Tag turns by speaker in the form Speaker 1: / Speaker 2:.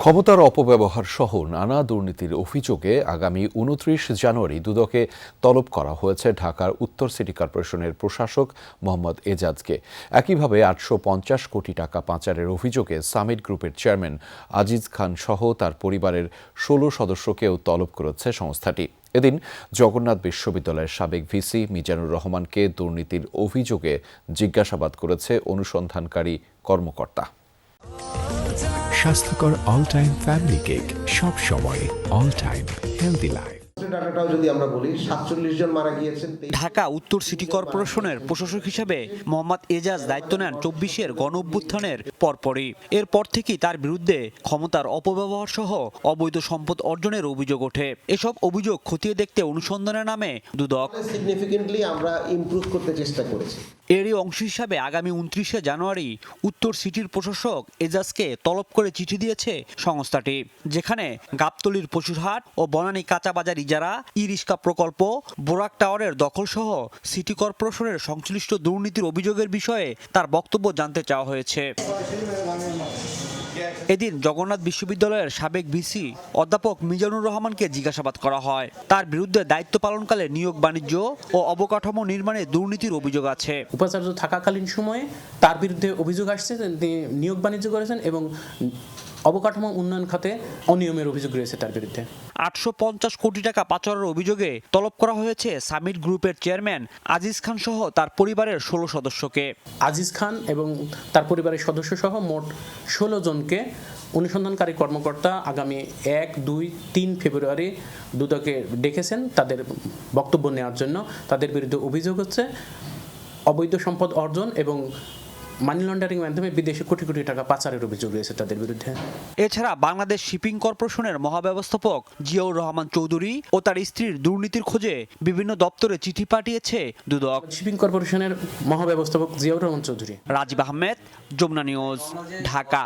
Speaker 1: ক্ষমতার অপব্যবহার সহ নানা দুর্নীতির অভিযোগে আগামী ২৯ জানুয়ারি দুদকে তলব করা হয়েছে ঢাকার উত্তর সিটি কর্পোরেশনের প্রশাসক মোহাম্মদ এজাজকে। একইভাবে ৮৫০ কোটি টাকা পাচারের অভিযোগে সামিট গ্রুপের চেয়ারম্যান আজিজ খান সহ তার পরিবারের ১৬ সদস্যকেও তলব করেছে সংস্থাটি। এদিন জগন্নাথ বিশ্ববিদ্যালয়ের সাবেক ভিসি মিজানুর রহমানকে দুর্নীতির অভিযোগে জিজ্ঞাসাবাদ করেছে অনুসন্ধানকারী কর্মকর্তা।
Speaker 2: স্বাস্থ্যকর অল টাইম ফ্যামিলি কেক, সব সময় অল টাইম হেলদি লাইফ।
Speaker 3: টাকাটাও যদি আমরা বলি ৪৭ জন মারা গিয়েছেন।
Speaker 4: ঢাকা উত্তর সিটি কর্পোরেশনের প্রশাসক হিসেবে মোহাম্মদ এজাজ দায়িত্ব নেন ২৪-এর গণঅভ্যুত্থানের পরপরই। এরপর থেকেই তার বিরুদ্ধে ক্ষমতার অপব্যবহার সহ অবৈধ সম্পদ অর্জনের অভিযোগ ওঠে। এসব অভিযোগ খতিয়ে দেখতে অনুসন্ধানের নামে দুদক
Speaker 3: সিগনিফিকেন্টলি আমরা ইমপ্রুভ করতে চেষ্টা করেছি।
Speaker 4: এরই অংশ হিসাবে আগামী ২৯শে জানুয়ারি উত্তর সিটির প্রশাসক এজাজকে তলব করে চিঠি দিয়েছে সংস্থাটি, যেখানে গাবতলীর পশুরহাট ও বনানী কাঁচা বাজার ইজারা, ই রিক্সা প্রকল্প, বোরাক টাওয়ারের দখলসহ সিটি কর্পোরেশনের সংশ্লিষ্ট দুর্নীতির অভিযোগের বিষয়ে তার বক্তব্য জানতে চাওয়া হয়েছে। এদিন জগন্নাথ বিশ্ববিদ্যালয়ের সাবেক ভিসি অধ্যাপক মিজানুর রহমানকে জিজ্ঞাসাবাদ করা হয়। তার বিরুদ্ধে দায়িত্ব পালনকালে নিয়োগ বাণিজ্য ও অবকাঠামো নির্মাণে দুর্নীতির অভিযোগ আছে।
Speaker 5: উপাচার্য থাকাকালীন সময়ে তার বিরুদ্ধে অভিযোগ আসছে, তিনি নিয়োগ বাণিজ্য করেছেন এবং অবকাঠামো উন্নয়ন খাতে অনিয়মের অভিযোগ রয়েছে তার বিরুদ্ধে।
Speaker 4: ৮৫০ কোটি টাকা পাচারের অভিযোগে তলব করা হয়েছে সামিট গ্রুপের চেয়ারম্যান আজিজ খান সহ তার পরিবারের ১৬ সদস্যকে।
Speaker 5: আজিজ খান এবং তার পরিবারের সদস্য সহ মোট ১৬ জনকে অনুসন্ধানকারী কর্মকর্তা আগামী ১, ২, ৩ ফেব্রুয়ারি দুদকে ডেকেছেন তাদের বক্তব্য নেওয়ার জন্য। তাদের বিরুদ্ধে অভিযোগ হচ্ছে অবৈধ সম্পদ অর্জন এবং মানি লন্ডারিং মাধ্যমে বিদেশে কোটি কোটি টাকা পাচারের অভিযোগ রয়েছে তাদের বিরুদ্ধে।
Speaker 4: এছাড়া বাংলাদেশ শিপিং কর্পোরেশনের মহাব্যবস্থাপক জিয়াউর রহমান চৌধুরী ও তার স্ত্রীর দুর্নীতির খোঁজে বিভিন্ন দপ্তরে চিঠি পাঠিয়েছে দুদক।
Speaker 5: শিপিং কর্পোরেশনের মহাব্যবস্থাপক জিয়াউর রহমান চৌধুরী।
Speaker 4: রাজীব আহমেদ, যমুনা নিউজ, ঢাকা।